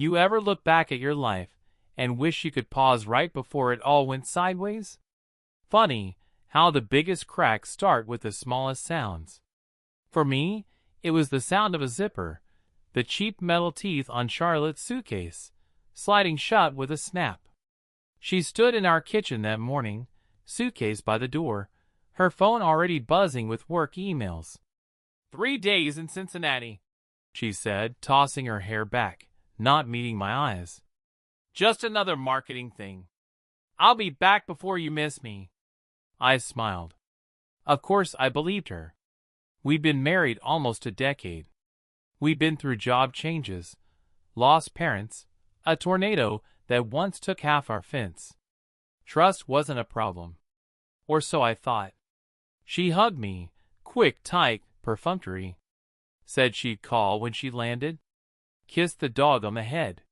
You ever look back at your life and wish you could pause right before it all went sideways? Funny how the biggest cracks start with the smallest sounds. For me, it was the sound of a zipper, the cheap metal teeth on Charlotte's suitcase, sliding shut with a snap. She stood in our kitchen that morning, suitcase by the door, her phone already buzzing with work emails. 3 days in Cincinnati, she said, tossing her hair back, not meeting my eyes. Just another marketing thing. I'll be back before you miss me. I smiled. Of course I believed her. We'd been married almost a decade. We'd been through job changes, lost parents, a tornado that once took half our fence. Trust wasn't a problem. Or so I thought. She hugged me, quick, tight, perfunctory. Said she'd call when she landed. Kissed the dog on the head.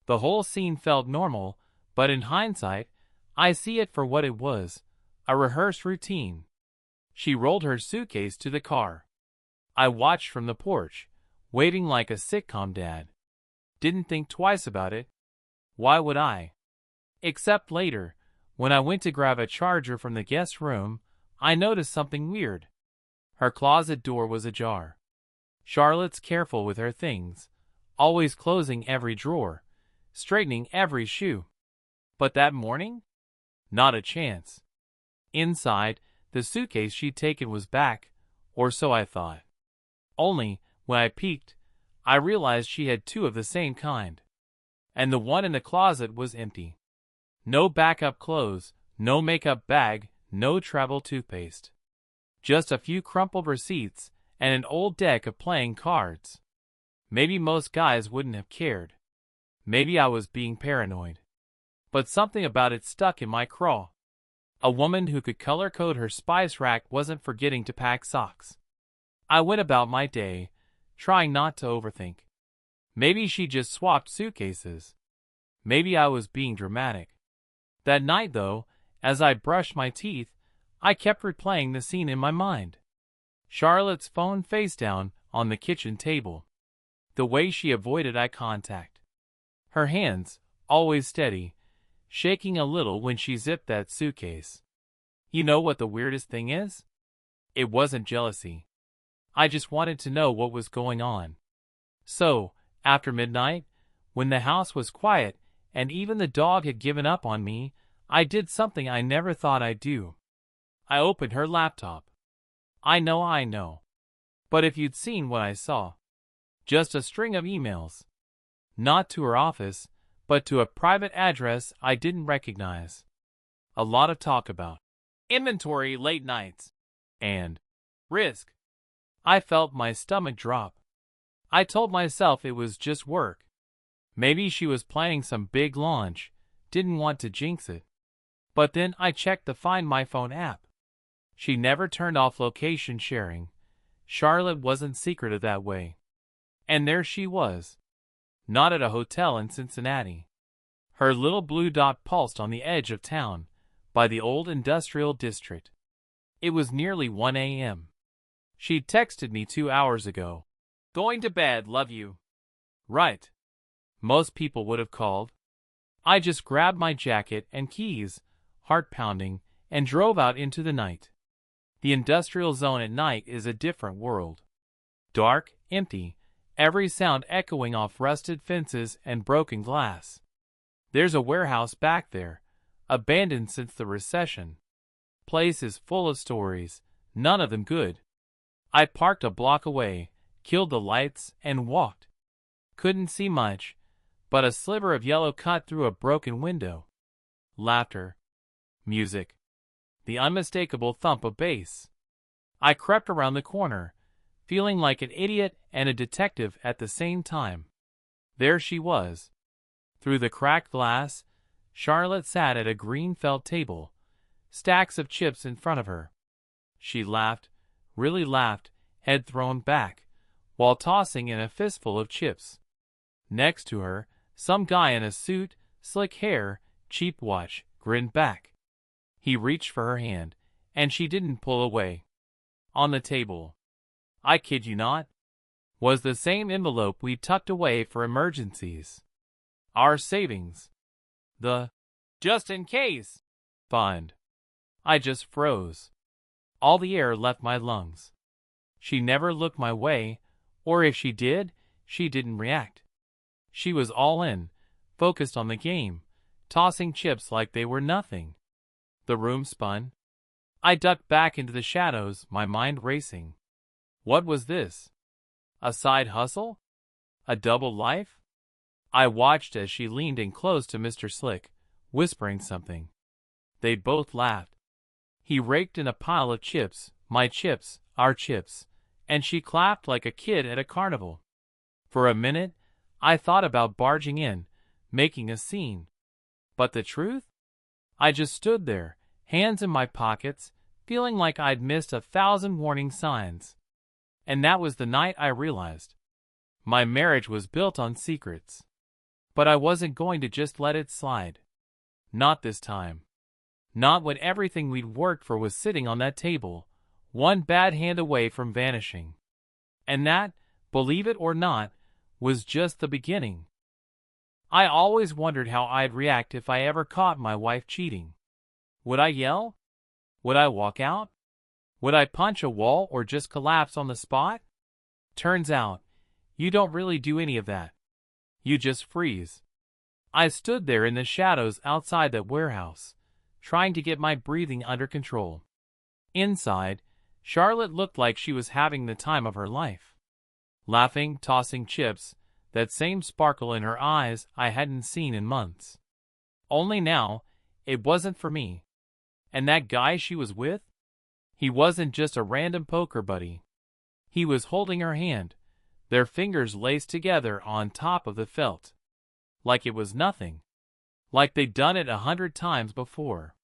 The whole scene felt normal, but in hindsight, I see it for what it was, a rehearsed routine. She rolled her suitcase to the car. I watched from the porch, waiting like a sitcom dad. Didn't think twice about it. Why would I? Except later, when I went to grab a charger from the guest room, I noticed something weird. Her closet door was ajar. Charlotte's careful with her things, always closing every drawer, straightening every shoe. But that morning? Not a chance. Inside, the suitcase she'd taken was back, or so I thought. Only, when I peeked, I realized she had 2 of the same kind. And the one in the closet was empty. No backup clothes, no makeup bag, no travel toothpaste. Just a few crumpled receipts and an old deck of playing cards. Maybe most guys wouldn't have cared. Maybe I was being paranoid. But something about it stuck in my craw. A woman who could color-code her spice rack wasn't forgetting to pack socks. I went about my day, trying not to overthink. Maybe she just swapped suitcases. Maybe I was being dramatic. That night, though, as I brushed my teeth, I kept replaying the scene in my mind. Charlotte's phone face down on the kitchen table. The way she avoided eye contact. Her hands, always steady, shaking a little when she zipped that suitcase. You know what the weirdest thing is? It wasn't jealousy. I just wanted to know what was going on. So, after midnight, when the house was quiet and even the dog had given up on me, I did something I never thought I'd do. I opened her laptop. I know. But if you'd seen what I saw. Just a string of emails. Not to her office, but to a private address I didn't recognize. A lot of talk about inventory late nights and risk. I felt my stomach drop. I told myself it was just work. Maybe she was planning some big launch, didn't want to jinx it. But then I checked the Find My Phone app. She never turned off location sharing. Charlotte wasn't secretive that way. And there she was. Not at a hotel in Cincinnati. Her little blue dot pulsed on the edge of town, by the old industrial district. It was nearly 1 a.m. She'd texted me 2 hours ago. Going to bed, love you. Right. Most people would have called. I just grabbed my jacket and keys, heart pounding, and drove out into the night. The industrial zone at night is a different world. Dark, empty, every sound echoing off rusted fences and broken glass. There's a warehouse back there, abandoned since the recession. Place is full of stories, none of them good. I parked a block away, killed the lights, and walked. Couldn't see much, but a sliver of yellow cut through a broken window. Laughter. Music. The unmistakable thump of bass. I crept around the corner, feeling like an idiot and a detective at the same time. There she was. Through the cracked glass, Charlotte sat at a green felt table, stacks of chips in front of her. She laughed, really laughed, head thrown back, while tossing in a fistful of chips. Next to her, some guy in a suit, slick hair, cheap watch, grinned back. He reached for her hand, and she didn't pull away. On the table, I kid you not, was the same envelope we tucked away for emergencies. Our savings. The just in case fund. I just froze. All the air left my lungs. She never looked my way, or if she did, she didn't react. She was all in, focused on the game, tossing chips like they were nothing. The room spun. I ducked back into the shadows, my mind racing. What was this? A side hustle? A double life? I watched as she leaned in close to Mr. Slick, whispering something. They both laughed. He raked in a pile of chips, my chips, our chips, and she clapped like a kid at a carnival. For a minute, I thought about barging in, making a scene. But the truth? I just stood there, hands in my pockets, feeling like I'd missed 1,000 warning signs. And that was the night I realized. My marriage was built on secrets. But I wasn't going to just let it slide. Not this time. Not when everything we'd worked for was sitting on that table, one bad hand away from vanishing. And that, believe it or not, was just the beginning. I always wondered how I'd react if I ever caught my wife cheating. Would I yell? Would I walk out? Would I punch a wall or just collapse on the spot? Turns out, you don't really do any of that. You just freeze. I stood there in the shadows outside that warehouse, trying to get my breathing under control. Inside, Charlotte looked like she was having the time of her life. Laughing, tossing chips, that same sparkle in her eyes I hadn't seen in months. Only now, it wasn't for me. And that guy she was with? He wasn't just a random poker buddy. He was holding her hand, their fingers laced together on top of the felt. Like it was nothing. Like they'd done it 100 times before.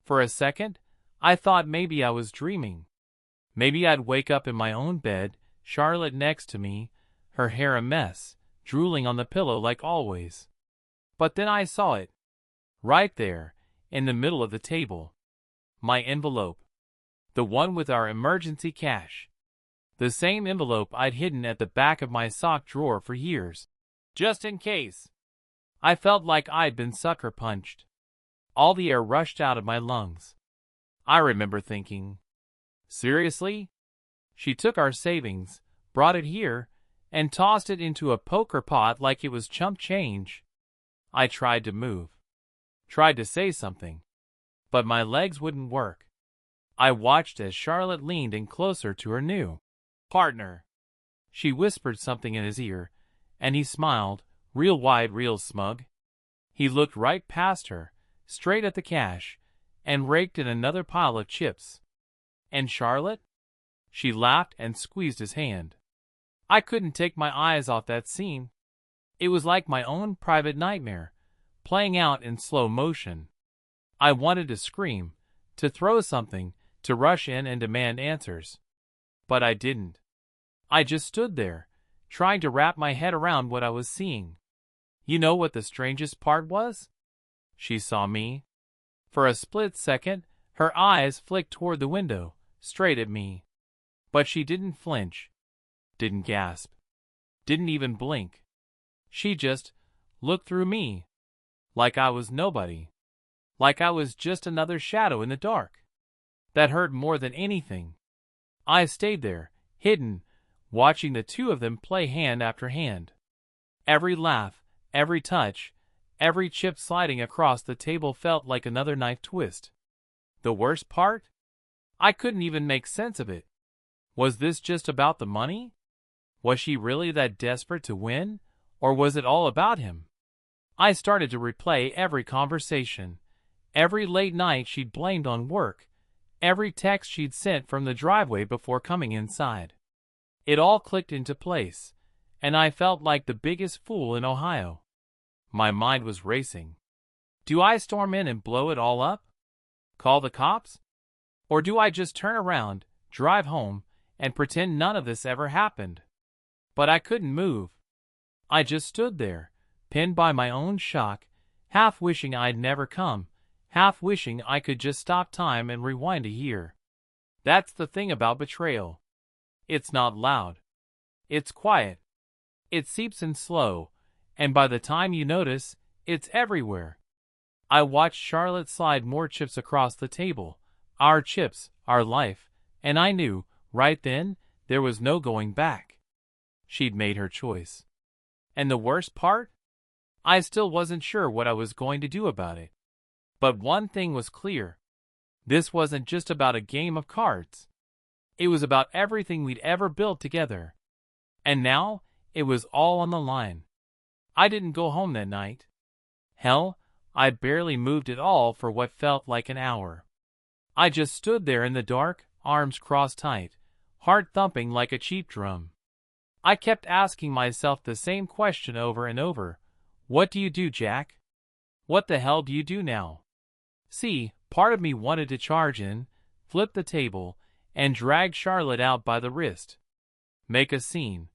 For a second, I thought maybe I was dreaming. Maybe I'd wake up in my own bed, Charlotte next to me, her hair a mess, drooling on the pillow like always. But then I saw it. Right there, in the middle of the table. My envelope. The one with our emergency cash. The same envelope I'd hidden at the back of my sock drawer for years. Just in case. I felt like I'd been sucker punched. All the air rushed out of my lungs. I remember thinking, seriously? She took our savings, brought it here, and tossed it into a poker pot like it was chump change. I tried to move. Tried to say something. But my legs wouldn't work. I watched as Charlotte leaned in closer to her new partner. She whispered something in his ear, and he smiled, real wide, real smug. He looked right past her, straight at the cash, and raked in another pile of chips. And Charlotte? She laughed and squeezed his hand. I couldn't take my eyes off that scene. It was like my own private nightmare, playing out in slow motion. I wanted to scream, to throw something, to rush in and demand answers. But I didn't. I just stood there, trying to wrap my head around what I was seeing. You know what the strangest part was? She saw me. For a split second, her eyes flicked toward the window, straight at me. But she didn't flinch, didn't gasp, didn't even blink. She just looked through me, like I was nobody, like I was just another shadow in the dark. That hurt more than anything. I stayed there, hidden, watching the two of them play hand after hand. Every laugh, every touch, every chip sliding across the table felt like another knife twist. The worst part? I couldn't even make sense of it. Was this just about the money? Was she really that desperate to win, or was it all about him? I started to replay every conversation, every late night she'd blamed on work, every text she'd sent from the driveway before coming inside. It all clicked into place, and I felt like the biggest fool in Ohio. My mind was racing. Do I storm in and blow it all up? Call the cops? Or do I just turn around, drive home, and pretend none of this ever happened? But I couldn't move. I just stood there, pinned by my own shock, half wishing I'd never come, half wishing I could just stop time and rewind a year. That's the thing about betrayal. It's not loud. It's quiet. It seeps in slow, and by the time you notice, it's everywhere. I watched Charlotte slide more chips across the table. Our chips, our life, and I knew, right then, there was no going back. She'd made her choice. And the worst part? I still wasn't sure what I was going to do about it. But one thing was clear. This wasn't just about a game of cards. It was about everything we'd ever built together. And now, it was all on the line. I didn't go home that night. Hell, I barely moved at all for what felt like an hour. I just stood there in the dark, arms crossed tight, heart thumping like a cheap drum. I kept asking myself the same question over and over. What do you do, Jack? What the hell do you do now? See, part of me wanted to charge in, flip the table, and drag Charlotte out by the wrist. Make a scene.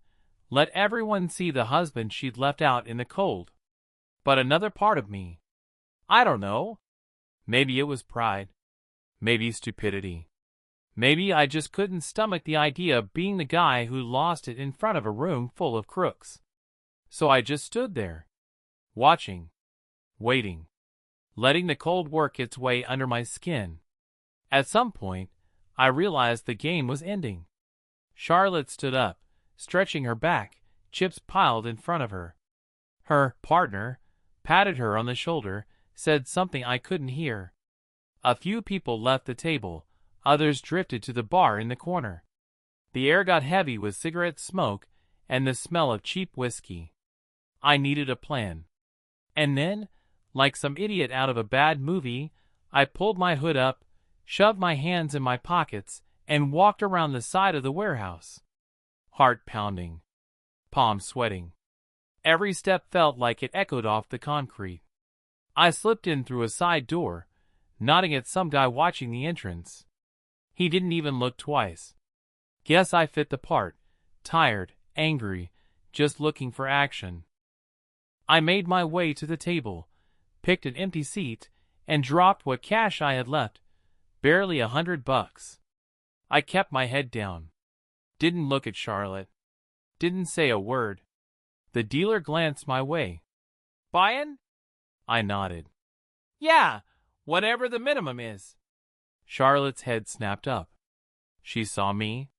Let everyone see the husband she'd left out in the cold. But another part of me, I don't know. Maybe it was pride. Maybe stupidity. Maybe I just couldn't stomach the idea of being the guy who lost it in front of a room full of crooks. So I just stood there, watching, waiting, letting the cold work its way under my skin. At some point, I realized the game was ending. Charlotte stood up, stretching her back, chips piled in front of her. Her partner patted her on the shoulder, said something I couldn't hear. A few people left the table, others drifted to the bar in the corner. The air got heavy with cigarette smoke and the smell of cheap whiskey. I needed a plan. And then, like some idiot out of a bad movie, I pulled my hood up, shoved my hands in my pockets, and walked around the side of the warehouse. Heart pounding, palms sweating. Every step felt like it echoed off the concrete. I slipped in through a side door, nodding at some guy watching the entrance. He didn't even look twice. Guess I fit the part, tired, angry, just looking for action. I made my way to the table, picked an empty seat, and dropped what cash I had left, barely $100. I kept my head down. Didn't look at Charlotte. Didn't say a word. The dealer glanced my way. "Buyin'?" I nodded. "Yeah, whatever the minimum is." Charlotte's head snapped up. She saw me.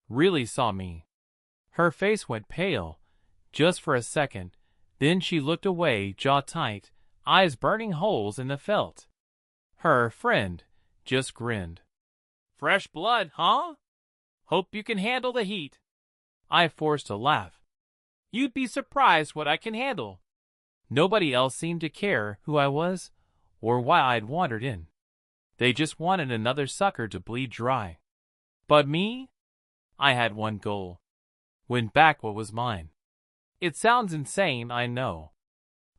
Really saw me. Her face went pale, just for a second, then she looked away, jaw tight, eyes burning holes in the felt. Her friend just grinned. "Fresh blood, huh? Hope you can handle the heat." I forced a laugh. "You'd be surprised what I can handle." Nobody else seemed to care who I was or why I'd wandered in. They just wanted another sucker to bleed dry. But me? I had one goal. Win back what was mine. It sounds insane, I know.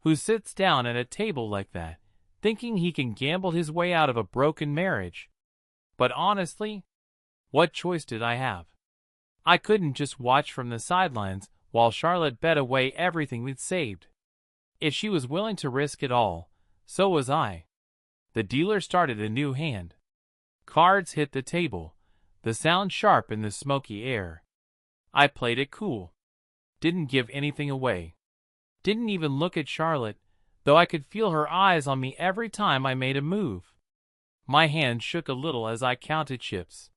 Who sits down at a table like that, thinking he can gamble his way out of a broken marriage? But honestly, what choice did I have? I couldn't just watch from the sidelines while Charlotte bet away everything we'd saved. If she was willing to risk it all, so was I. The dealer started a new hand. Cards hit the table, the sound sharp in the smoky air. I played it cool. Didn't give anything away. Didn't even look at Charlotte, though I could feel her eyes on me every time I made a move. My hand shook a little as I counted chips.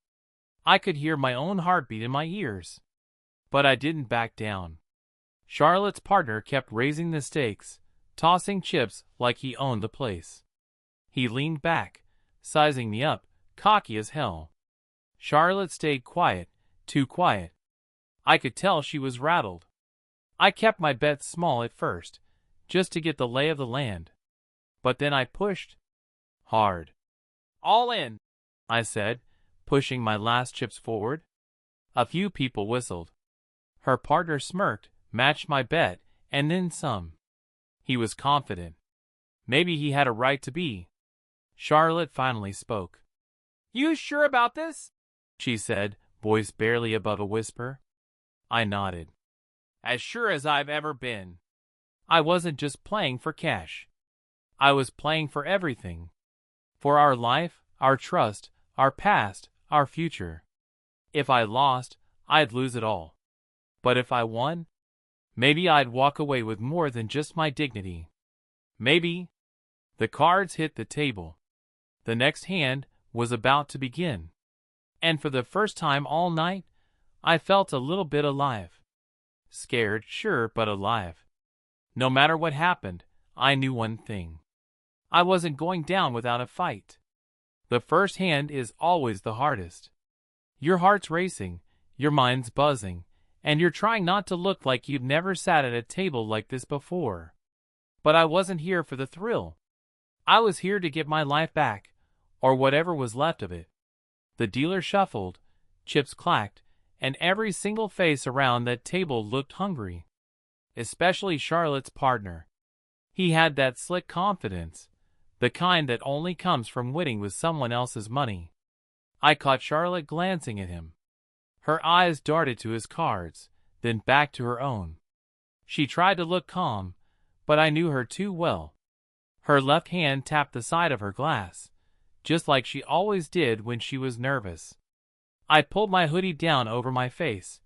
I could hear my own heartbeat in my ears. But I didn't back down. Charlotte's partner kept raising the stakes, tossing chips like he owned the place. He leaned back, sizing me up, cocky as hell. Charlotte stayed quiet, too quiet. I could tell she was rattled. I kept my bets small at first, just to get the lay of the land. But then I pushed hard. "All in," I said, pushing my last chips forward. A few people whistled. Her partner smirked, matched my bet, and then some. He was confident. Maybe he had a right to be. Charlotte finally spoke. "You sure about this?" she said, voice barely above a whisper. I nodded. "As sure as I've ever been." I wasn't just playing for cash. I was playing for everything. For our life, our trust, our past, our future. If I lost, I'd lose it all. But if I won, Maybe I'd walk away with more than just my dignity. Maybe. The cards hit the table. The next hand was about to begin. And for the first time all night, I felt a little bit alive. Scared, sure, but alive. No matter what happened, I knew one thing. I wasn't going down without a fight. The first hand is always the hardest. Your heart's racing, your mind's buzzing, and you're trying not to look like you've never sat at a table like this before. But I wasn't here for the thrill. I was here to get my life back, or whatever was left of it. The dealer shuffled, chips clacked, and every single face around that table looked hungry. Especially Charlotte's partner. He had that slick confidence, the kind that only comes from winning with someone else's money. I caught Charlotte glancing at him. Her eyes darted to his cards, then back to her own. She tried to look calm, but I knew her too well. Her left hand tapped the side of her glass, just like she always did when she was nervous. I pulled my hoodie down over my face,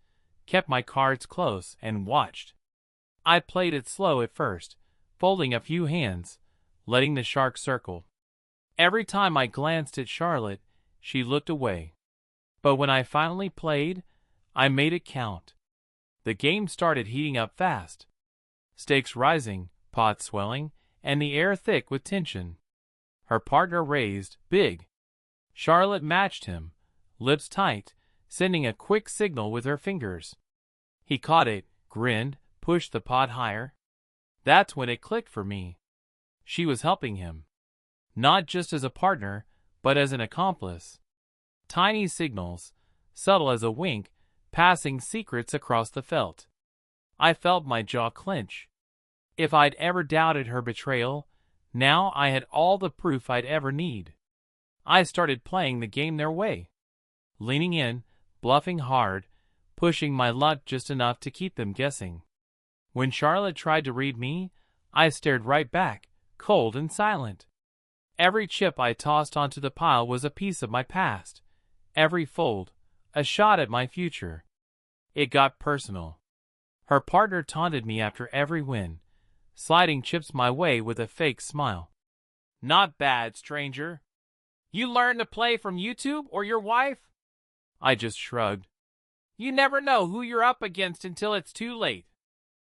kept my cards close, and watched. I played it slow at first, folding a few hands, letting the shark circle. Every time I glanced at Charlotte, she looked away. But when I finally played, I made it count. The game started heating up fast. Stakes rising, pot swelling, and the air thick with tension. Her partner raised, big. Charlotte matched him, lips tight, sending a quick signal with her fingers. He caught it, grinned, pushed the pot higher. That's when it clicked for me. She was helping him. Not just as a partner, but as an accomplice. Tiny signals, subtle as a wink, passing secrets across the felt. I felt my jaw clench. If I'd ever doubted her betrayal, now I had all the proof I'd ever need. I started playing the game their way. Leaning in, bluffing hard, pushing my luck just enough to keep them guessing. When Charlotte tried to read me, I stared right back, cold and silent. Every chip I tossed onto the pile was a piece of my past. Every fold, a shot at my future. It got personal. Her partner taunted me after every win, sliding chips my way with a fake smile. "Not bad, stranger. You learned to play from YouTube or your wife?" I just shrugged. "You never know who you're up against until it's too late."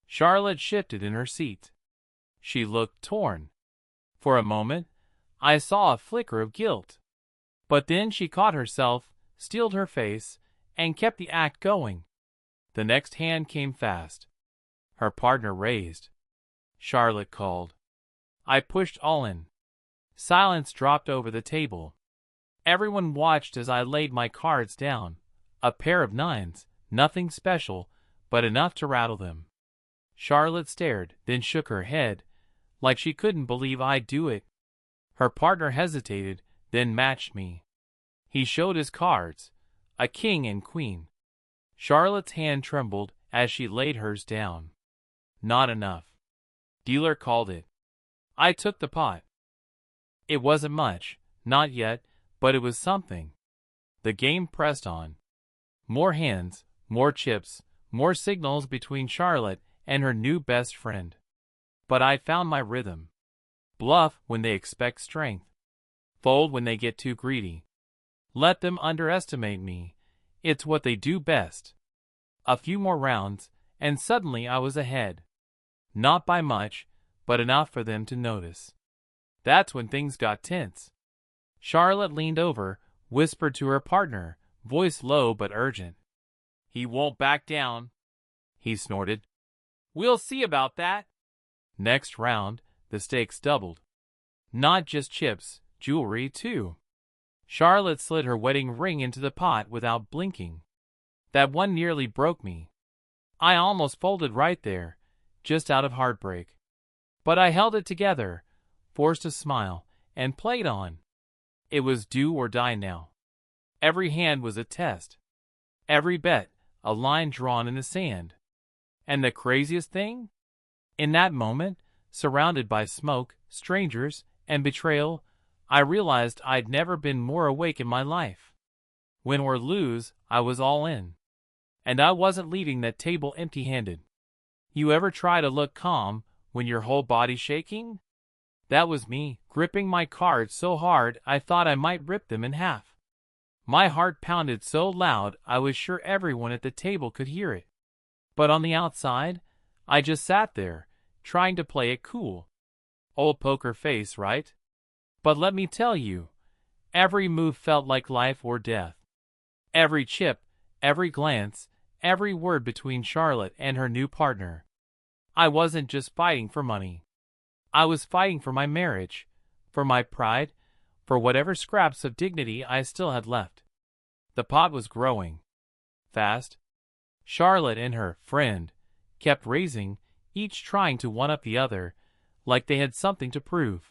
Charlotte shifted in her seat. She looked torn. For a moment, I saw a flicker of guilt. But then she caught herself, steeled her face, and kept the act going. The next hand came fast. Her partner raised. Charlotte called. I pushed all in. Silence dropped over the table. Everyone watched as I laid my cards down. A pair of nines, nothing special, but enough to rattle them. Charlotte stared, then shook her head, like she couldn't believe I'd do it. Her partner hesitated, then matched me. He showed his cards, a king and queen. Charlotte's hand trembled as she laid hers down. Not enough. Dealer called it. I took the pot. It wasn't much, not yet, but it was something. The game pressed on. More hands, more chips, more signals between Charlotte and her new best friend. But I found my rhythm. Bluff when they expect strength. Fold when they get too greedy. Let them underestimate me. It's what they do best. A few more rounds, and suddenly I was ahead. Not by much, but enough for them to notice. That's when things got tense. Charlotte leaned over, whispered to her partner, voice low but urgent. "He won't back down," he snorted. "We'll see about that." Next round, the stakes doubled. Not just chips, jewelry too. Charlotte slid her wedding ring into the pot without blinking. That one nearly broke me. I almost folded right there, just out of heartbreak. But I held it together, forced a smile, and played on. It was do or die now. Every hand was a test. Every bet, a line drawn in the sand. And the craziest thing? In that moment, surrounded by smoke, strangers, and betrayal, I realized I'd never been more awake in my life. Win or lose, I was all in. And I wasn't leaving that table empty-handed. You ever try to look calm when your whole body's shaking? That was me, gripping my cards so hard I thought I might rip them in half. My heart pounded so loud I was sure everyone at the table could hear it. But on the outside, I just sat there, trying to play it cool. Old poker face, right? But let me tell you, every move felt like life or death. Every chip, every glance, every word between Charlotte and her new partner. I wasn't just fighting for money. I was fighting for my marriage, for my pride, for whatever scraps of dignity I still had left. The pot was growing fast. Charlotte and her friend kept raising, each trying to one-up the other, like they had something to prove.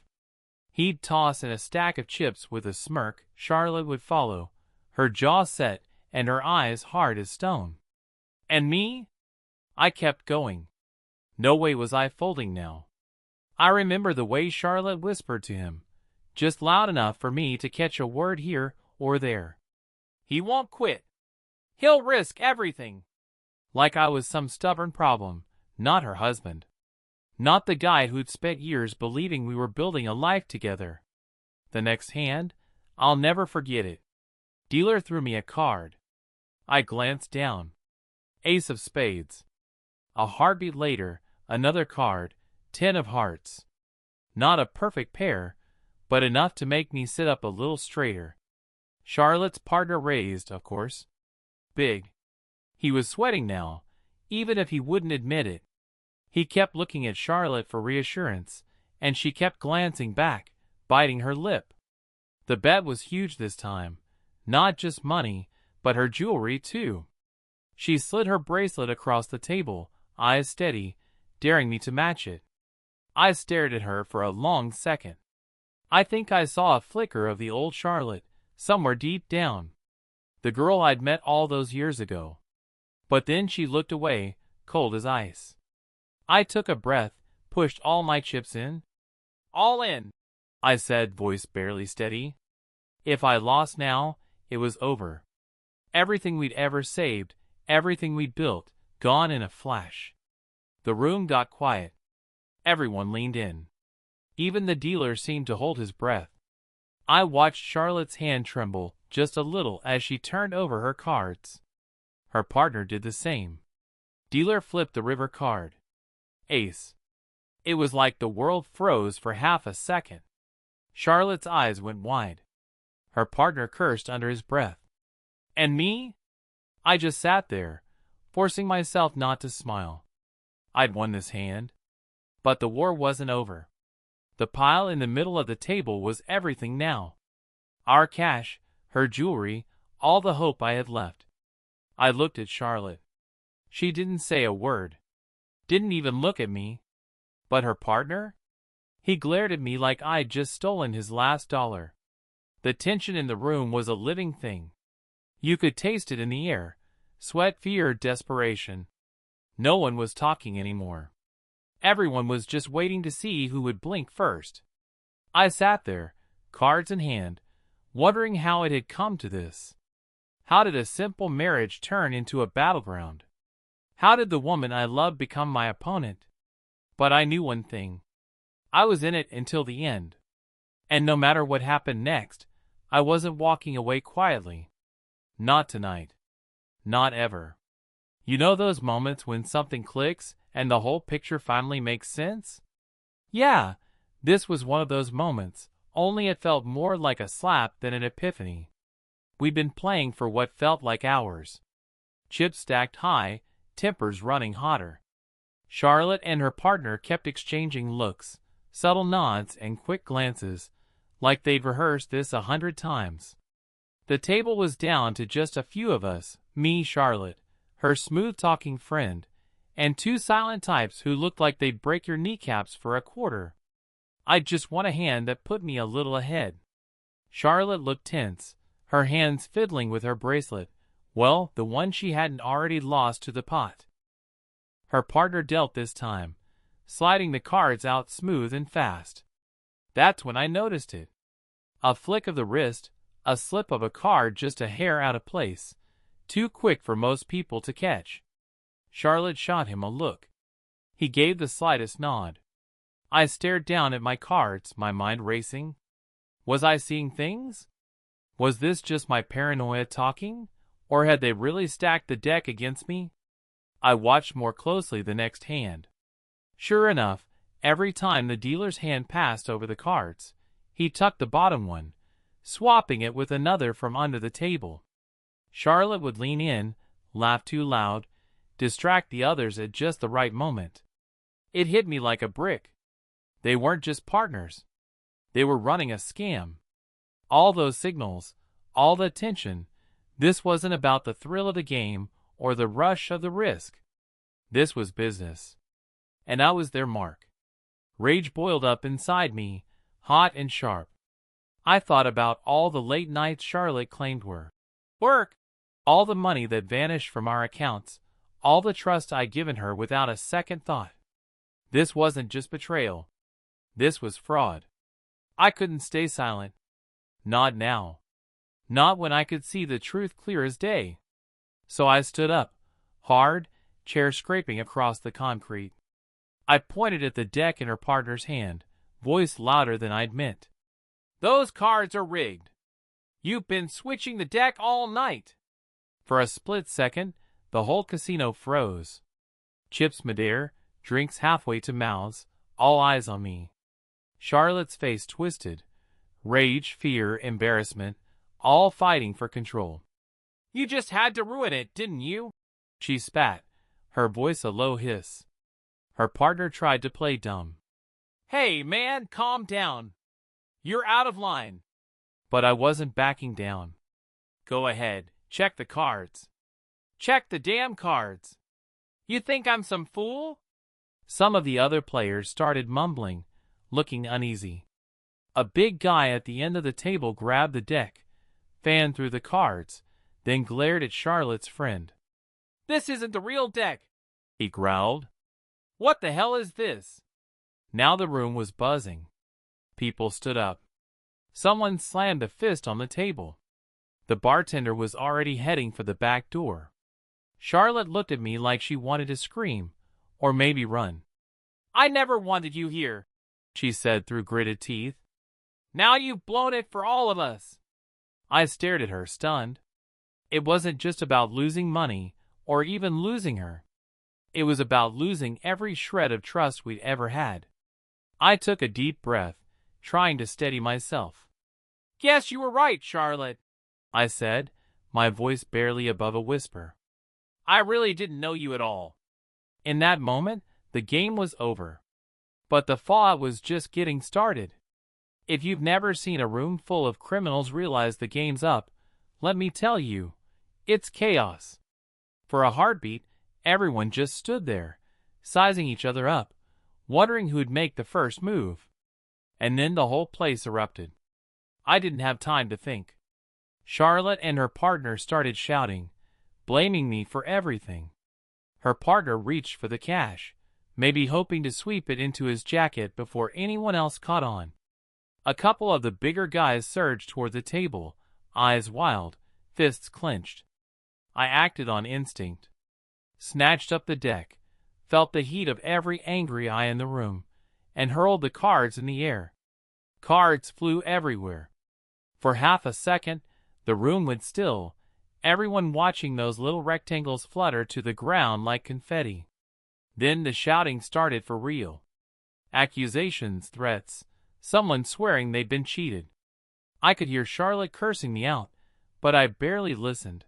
He'd toss in a stack of chips with a smirk. Charlotte would follow, her jaw set and her eyes hard as stone. And me? I kept going. No way was I folding now. I remember the way Charlotte whispered to him, just loud enough for me to catch a word here or there. He won't quit. He'll risk everything. Like I was some stubborn problem, not her husband. Not the guy who'd spent years believing we were building a life together. The next hand, I'll never forget it. Dealer threw me a card. I glanced down. Ace of spades. A heartbeat later, another card, 10 of hearts. Not a perfect pair, but enough to make me sit up a little straighter. Charlotte's partner raised, of course. Big. He was sweating now, even if he wouldn't admit it. He kept looking at Charlotte for reassurance, and she kept glancing back, biting her lip. The bet was huge this time. Not just money, but her jewelry too. She slid her bracelet across the table, eyes steady, daring me to match it. I stared at her for a long second. I think I saw a flicker of the old Charlotte, somewhere deep down. The girl I'd met all those years ago. But then she looked away, cold as ice. I took a breath, pushed all my chips in. All in, I said, voice barely steady. If I lost now, it was over. Everything we'd ever saved, everything we'd built, gone in a flash. The room got quiet. Everyone leaned in. Even the dealer seemed to hold his breath. I watched Charlotte's hand tremble just a little as she turned over her cards. Her partner did the same. Dealer flipped the river card. Ace. It was like the world froze for half a second. Charlotte's eyes went wide. Her partner cursed under his breath. And me? I just sat there, forcing myself not to smile. I'd won this hand. But the war wasn't over. The pile in the middle of the table was everything now. Our cash, her jewelry, all the hope I had left. I looked at Charlotte. She didn't say a word. Didn't even look at me. But her partner? He glared at me like I'd just stolen his last dollar. The tension in the room was a living thing. You could taste it in the air. Sweat, fear, desperation. No one was talking anymore. Everyone was just waiting to see who would blink first. I sat there, cards in hand, wondering how it had come to this. How did a simple marriage turn into a battleground? How did the woman I loved become my opponent? But I knew one thing. I was in it until the end. And no matter what happened next, I wasn't walking away quietly. Not tonight. Not ever. You know those moments when something clicks and the whole picture finally makes sense? Yeah, this was one of those moments, only it felt more like a slap than an epiphany. We'd been playing for what felt like hours. Chips stacked high, tempers running hotter. Charlotte and her partner kept exchanging looks, subtle nods and quick glances, like they'd rehearsed this 100 times. The table was down to just a few of us, me, Charlotte, her smooth-talking friend, and two silent types who looked like they'd break your kneecaps for a quarter. I'd just won a hand that put me a little ahead. Charlotte looked tense, her hands fiddling with her bracelet, well, the one she hadn't already lost to the pot. Her partner dealt this time, sliding the cards out smooth and fast. That's when I noticed it. A flick of the wrist, a slip of a card just a hair out of place, too quick for most people to catch. Charlotte shot him a look. He gave the slightest nod. I stared down at my cards, my mind racing. Was I seeing things? Was this just my paranoia talking? Or had they really stacked the deck against me? I watched more closely the next hand. Sure enough, every time the dealer's hand passed over the cards, he tucked the bottom one, swapping it with another from under the table. Charlotte would lean in, laugh too loud, distract the others at just the right moment. It hit me like a brick. They weren't just partners. They were running a scam. All those signals, all the tension, this wasn't about the thrill of the game or the rush of the risk. This was business. And I was their mark. Rage boiled up inside me, hot and sharp. I thought about all the late nights Charlotte claimed were work, all the money that vanished from our accounts, all the trust I'd given her without a second thought. This wasn't just betrayal. This was fraud. I couldn't stay silent. Not now. Not when I could see the truth clear as day. So I stood up, hard, chair scraping across the concrete. I pointed at the deck in her partner's hand, voice louder than I'd meant. Those cards are rigged. You've been switching the deck all night. For a split second, the whole casino froze. Chips midair, drinks halfway to mouths, all eyes on me. Charlotte's face twisted. Rage, fear, embarrassment, all fighting for control. You just had to ruin it, didn't you? She spat, her voice a low hiss. Her partner tried to play dumb. Hey, man, calm down. You're out of line. But I wasn't backing down. Go ahead, check the cards. Check the damn cards. You think I'm some fool? Some of the other players started mumbling, looking uneasy. A big guy at the end of the table grabbed the deck, fanned through the cards, then glared at Charlotte's friend. This isn't the real deck, he growled. What the hell is this? Now the room was buzzing. People stood up. Someone slammed a fist on the table. The bartender was already heading for the back door. Charlotte looked at me like she wanted to scream, or maybe run. I never wanted you here, she said through gritted teeth. Now you've blown it for all of us. I stared at her, stunned. It wasn't just about losing money, or even losing her. It was about losing every shred of trust we'd ever had. I took a deep breath, trying to steady myself. Guess you were right, Charlotte, I said, my voice barely above a whisper. I really didn't know you at all. In that moment, the game was over. But the fallout was just getting started. If you've never seen a room full of criminals realize the game's up, let me tell you, it's chaos. For a heartbeat, everyone just stood there, sizing each other up, wondering who'd make the first move. And then the whole place erupted. I didn't have time to think. Charlotte and her partner started shouting, blaming me for everything. Her partner reached for the cash, maybe hoping to sweep it into his jacket before anyone else caught on. A couple of the bigger guys surged toward the table, eyes wild, fists clenched. I acted on instinct. Snatched up the deck, felt the heat of every angry eye in the room, and hurled the cards in the air. Cards flew everywhere. For half a second, the room went still, everyone watching those little rectangles flutter to the ground like confetti. Then the shouting started for real. Accusations, threats, someone swearing they'd been cheated. I could hear Charlotte cursing me out, but I barely listened.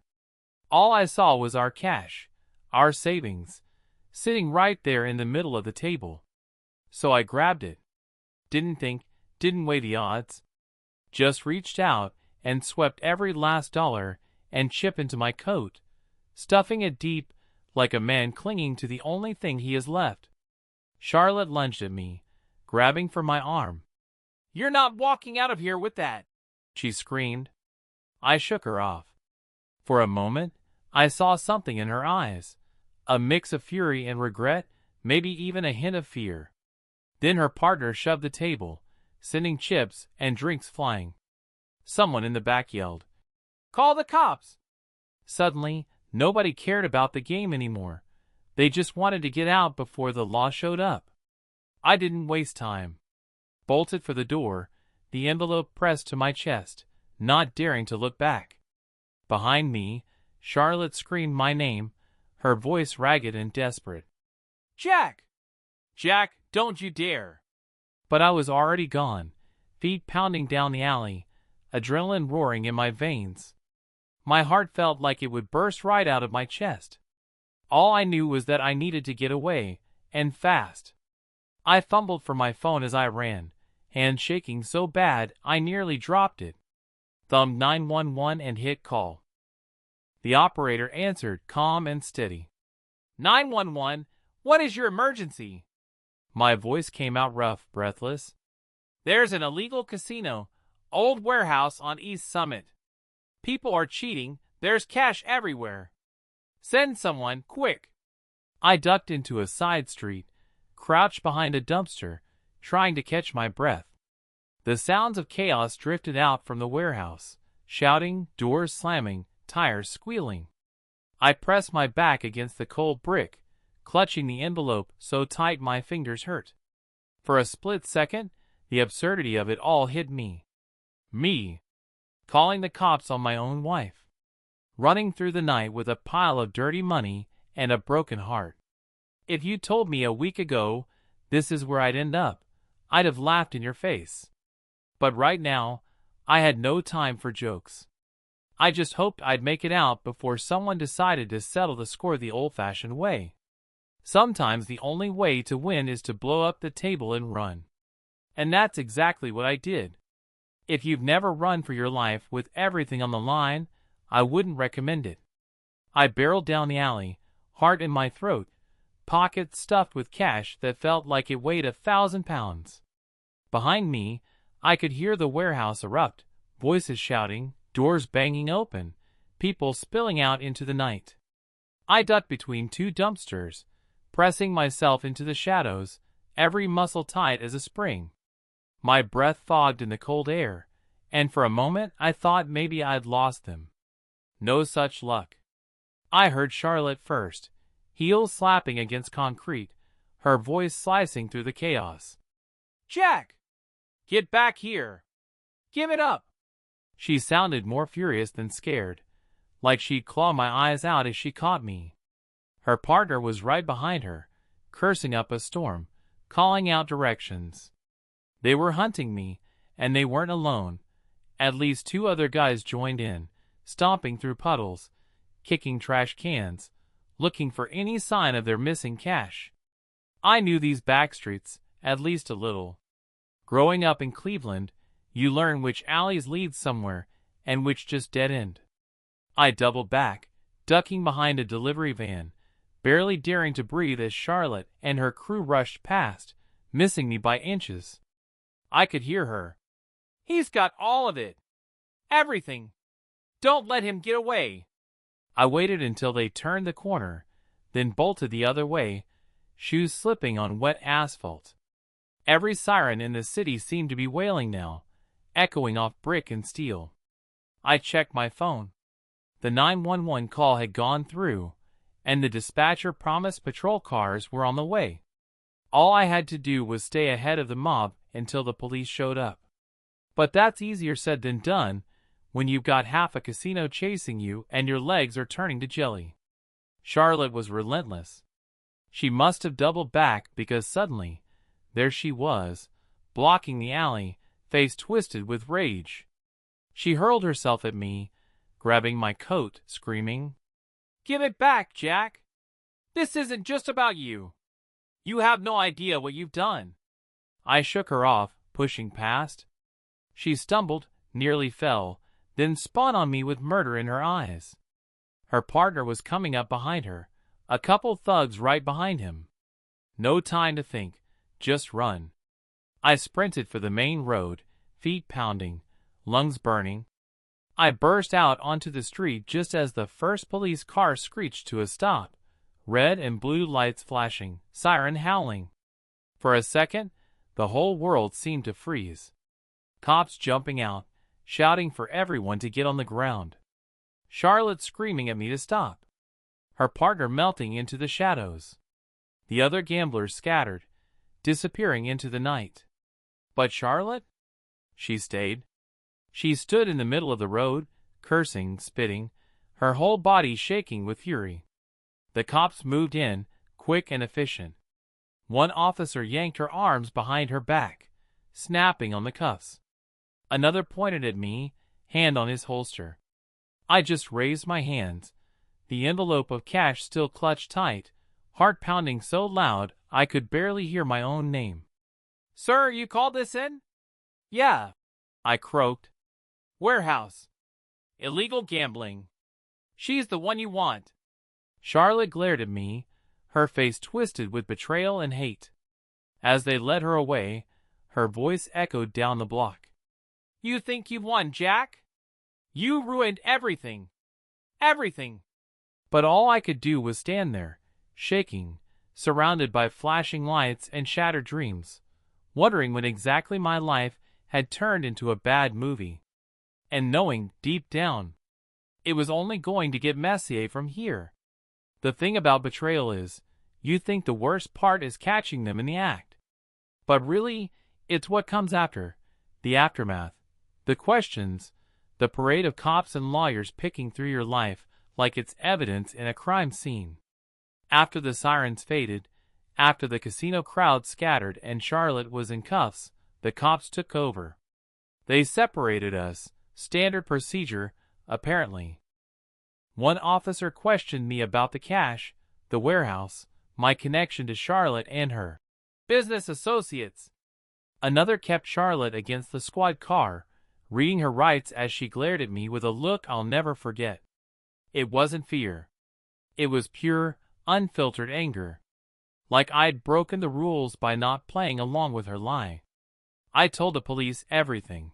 All I saw was our cash, our savings, sitting right there in the middle of the table. So I grabbed it. Didn't think, didn't weigh the odds. Just reached out and swept every last dollar and chip into my coat, stuffing it deep like a man clinging to the only thing he has left. Charlotte lunged at me, grabbing for my arm. You're not walking out of here with that, she screamed. I shook her off. For a moment, I saw something in her eyes, a mix of fury and regret, maybe even a hint of fear. Then her partner shoved the table, sending chips and drinks flying. Someone in the back yelled, "Call the cops!" Suddenly, nobody cared about the game anymore. They just wanted to get out before the law showed up. I didn't waste time. Bolted for the door, the envelope pressed to my chest, not daring to look back. Behind me, Charlotte screamed my name, her voice ragged and desperate. "Jack! Jack, don't you dare!" But I was already gone, feet pounding down the alley, adrenaline roaring in my veins. My heart felt like it would burst right out of my chest. All I knew was that I needed to get away, and fast. I fumbled for my phone as I ran, hands shaking so bad I nearly dropped it. Thumbed 911 and hit call. The operator answered, calm and steady. "911, what is your emergency?" My voice came out rough, breathless. "There's an illegal casino, old warehouse on East Summit. People are cheating, there's cash everywhere. Send someone, quick." I ducked into a side street, crouched behind a dumpster, trying to catch my breath. The sounds of chaos drifted out from the warehouse, shouting, doors slamming, tires squealing. I pressed my back against the cold brick, clutching the envelope so tight my fingers hurt. For a split second, the absurdity of it all hit me. Me, calling the cops on my own wife. Running through the night with a pile of dirty money and a broken heart. If you told me a week ago this is where I'd end up, I'd have laughed in your face. But right now, I had no time for jokes. I just hoped I'd make it out before someone decided to settle the score the old-fashioned way. Sometimes the only way to win is to blow up the table and run. And that's exactly what I did. If you've never run for your life with everything on the line, I wouldn't recommend it. I barreled down the alley, heart in my throat, pockets stuffed with cash that felt like it weighed 1,000 pounds. Behind me, I could hear the warehouse erupt, voices shouting, doors banging open, people spilling out into the night. I ducked between two dumpsters, pressing myself into the shadows, every muscle tight as a spring. My breath fogged in the cold air, and for a moment I thought maybe I'd lost them. No such luck. I heard Charlotte first, heels slapping against concrete, her voice slicing through the chaos. "Jack! Get back here! Give it up!" She sounded more furious than scared, like she'd claw my eyes out as she caught me. Her partner was right behind her, cursing up a storm, calling out directions. They were hunting me, and they weren't alone. At least 2 other guys joined in, stomping through puddles, kicking trash cans, looking for any sign of their missing cash. I knew these backstreets, at least a little. Growing up in Cleveland, you learn which alleys lead somewhere and which just dead end. I doubled back, ducking behind a delivery van, barely daring to breathe as Charlotte and her crew rushed past, missing me by inches. I could hear her. "He's got all of it. Everything. Don't let him get away." I waited until they turned the corner, then bolted the other way, shoes slipping on wet asphalt. Every siren in the city seemed to be wailing now, echoing off brick and steel. I checked my phone. The 911 call had gone through, and the dispatcher promised patrol cars were on the way. All I had to do was stay ahead of the mob until the police showed up. But that's easier said than done when you've got half a casino chasing you and your legs are turning to jelly. Charlotte was relentless. She must have doubled back because suddenly, there she was, blocking the alley, face twisted with rage. She hurled herself at me, grabbing my coat, screaming, "Give it back, Jack! This isn't just about you. You have no idea what you've done." I shook her off, pushing past. She stumbled, nearly fell, then spun on me with murder in her eyes. Her partner was coming up behind her, a couple thugs right behind him. No time to think, just run. I sprinted for the main road, feet pounding, lungs burning. I burst out onto the street just as the first police car screeched to a stop, red and blue lights flashing, siren howling. For a second, the whole world seemed to freeze. Cops jumping out, shouting for everyone to get on the ground. Charlotte screaming at me to stop. her partner melting into the shadows. The other gamblers scattered, disappearing into the night. But Charlotte? She stayed. She stood in the middle of the road, cursing, spitting, her whole body shaking with fury. The cops moved in, quick and efficient. One officer yanked her arms behind her back, snapping on the cuffs. Another pointed at me, hand on his holster. I just raised my hands, the envelope of cash still clutched tight, heart pounding so loud I could barely hear my own name. "Sir, you called this in?" "Yeah," I croaked. "Warehouse. Illegal gambling. She's the one you want." Charlotte glared at me, her face twisted with betrayal and hate. As they led her away, her voice echoed down the block. "You think you've won, Jack? You ruined everything. Everything." But all I could do was stand there, shaking, surrounded by flashing lights and shattered dreams, wondering when exactly my life had turned into a bad movie. And knowing, deep down, it was only going to get messier from here. The thing about betrayal is, you think the worst part is catching them in the act. But really, it's what comes after, the aftermath, the questions, the parade of cops and lawyers picking through your life like it's evidence in a crime scene. After the sirens faded, after the casino crowd scattered and Charlotte was in cuffs, the cops took over. They separated us, standard procedure, apparently. One officer questioned me about the cash, the warehouse, my connection to Charlotte and her business associates. Another kept Charlotte against the squad car, reading her rights as she glared at me with a look I'll never forget. It wasn't fear. It was pure, unfiltered anger. Like I'd broken the rules by not playing along with her lie. I told the police everything.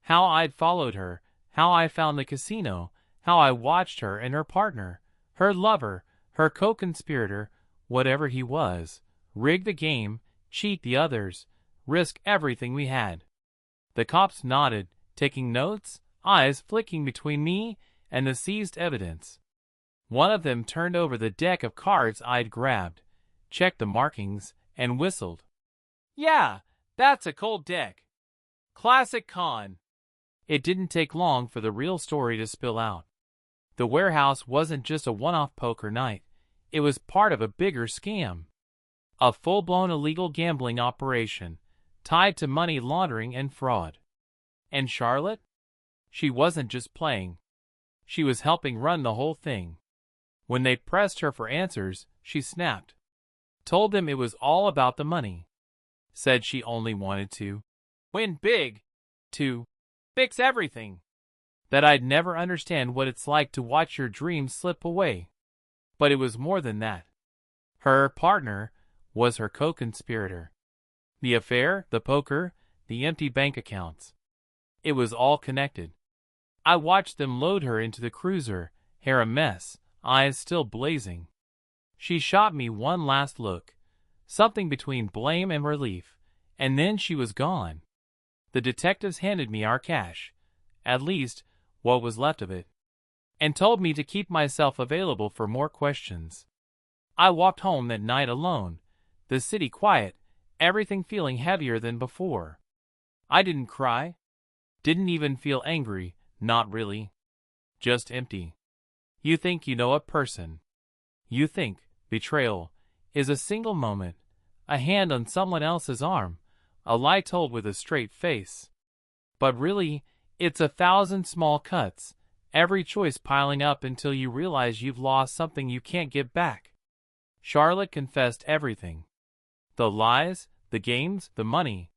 How I'd followed her, how I found the casino, how I watched her and her partner, her lover, her co-conspirator, whatever he was, rig the game, cheat the others, risk everything we had. The cops nodded, taking notes, eyes flicking between me and the seized evidence. One of them turned over the deck of cards I'd grabbed, checked the markings, and whistled. "Yeah, that's a cold deck. Classic con." It didn't take long for the real story to spill out. The warehouse wasn't just a one-off poker night. It was part of a bigger scam. A full-blown illegal gambling operation, tied to money laundering and fraud. And Charlotte? She wasn't just playing. She was helping run the whole thing. When they pressed her for answers, she snapped. Told them it was all about the money. Said she only wanted to win big, to fix everything. That I'd never understand what it's like to watch your dreams slip away. But it was more than that. Her partner was her co-conspirator. The affair, the poker, the empty bank accounts. It was all connected. I watched them load her into the cruiser, hair a mess, eyes still blazing. She shot me one last look, something between blame and relief, and then she was gone. The detectives handed me our cash, at least what was left of it, and told me to keep myself available for more questions. I walked home that night alone, the city quiet, everything feeling heavier than before. I didn't cry, didn't even feel angry, not really. Just empty. You think you know a person. You think betrayal is a single moment, a hand on someone else's arm, a lie told with a straight face. But really, it's 1,000 small cuts, every choice piling up until you realize you've lost something you can't get back. Charlotte confessed everything. The lies, the games, the money.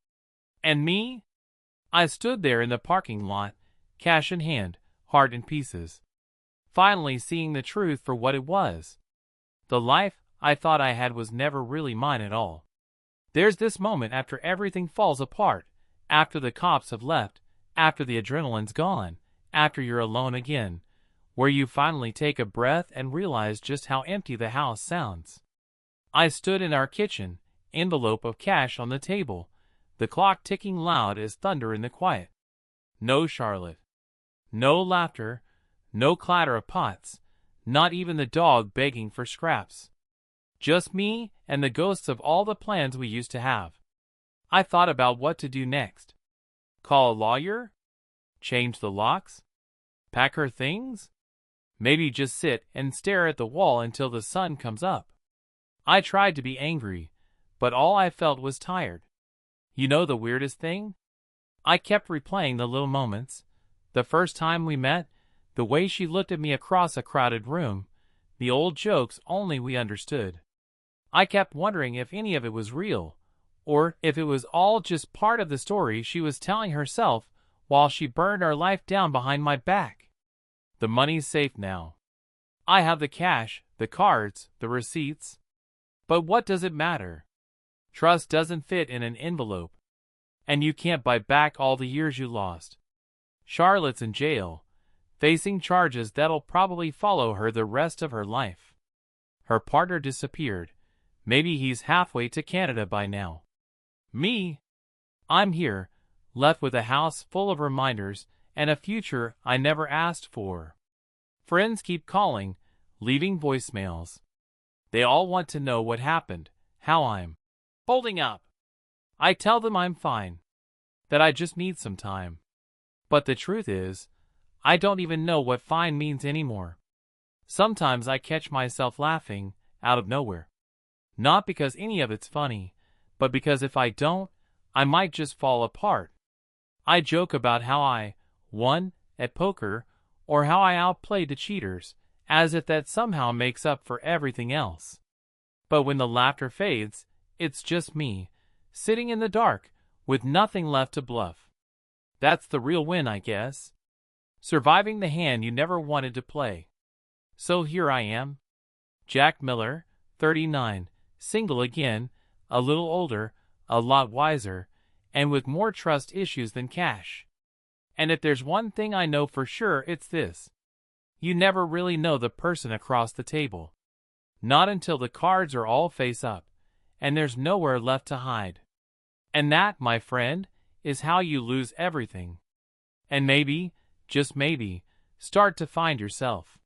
And me? I stood there in the parking lot, cash in hand, heart in pieces. Finally seeing the truth for what it was. The life I thought I had was never really mine at all. There's this moment after everything falls apart, after the cops have left, after the adrenaline's gone, after you're alone again, where you finally take a breath and realize just how empty the house sounds. I stood in our kitchen, envelope of cash on the table, the clock ticking loud as thunder in the quiet. No Charlotte. No laughter, no clatter of pots, Not even the dog begging for scraps. Just me and the ghosts of all the plans we used to have. I thought about what to do next. Call a lawyer? Change the locks? Pack her things? Maybe just sit and stare at the wall until the sun comes up. I tried to be angry, but all I felt was tired. You know the weirdest thing? I kept replaying the little moments. The first time we met, the way she looked at me across a crowded room, the old jokes only we understood. I kept wondering if any of it was real, or if it was all just part of the story she was telling herself while she burned our life down behind my back. The money's safe now. I have the cash, the cards, the receipts. But what does it matter? Trust doesn't fit in an envelope. And you can't buy back all the years you lost. Charlotte's in jail, facing charges that'll probably follow her the rest of her life. Her partner disappeared. Maybe he's halfway to Canada by now. Me? I'm here, left with a house full of reminders and a future I never asked for. Friends keep calling, leaving voicemails. They all want to know what happened, how I'm holding up. I tell them I'm fine, that I just need some time. But the truth is, I don't even know what fine means anymore. Sometimes I catch myself laughing out of nowhere. Not because any of it's funny, but because if I don't, I might just fall apart. I joke about how I won at poker or how I outplayed the cheaters, as if that somehow makes up for everything else. But when the laughter fades, it's just me, sitting in the dark, with nothing left to bluff. That's the real win, I guess. Surviving the hand you never wanted to play. So here I am. Jack Miller, 39, single again, a little older, a lot wiser, and with more trust issues than cash. And if there's one thing I know for sure, it's this. You never really know the person across the table. Not until the cards are all face up, and there's nowhere left to hide. And that, my friend, is how you lose everything. And maybe, just maybe, start to find yourself.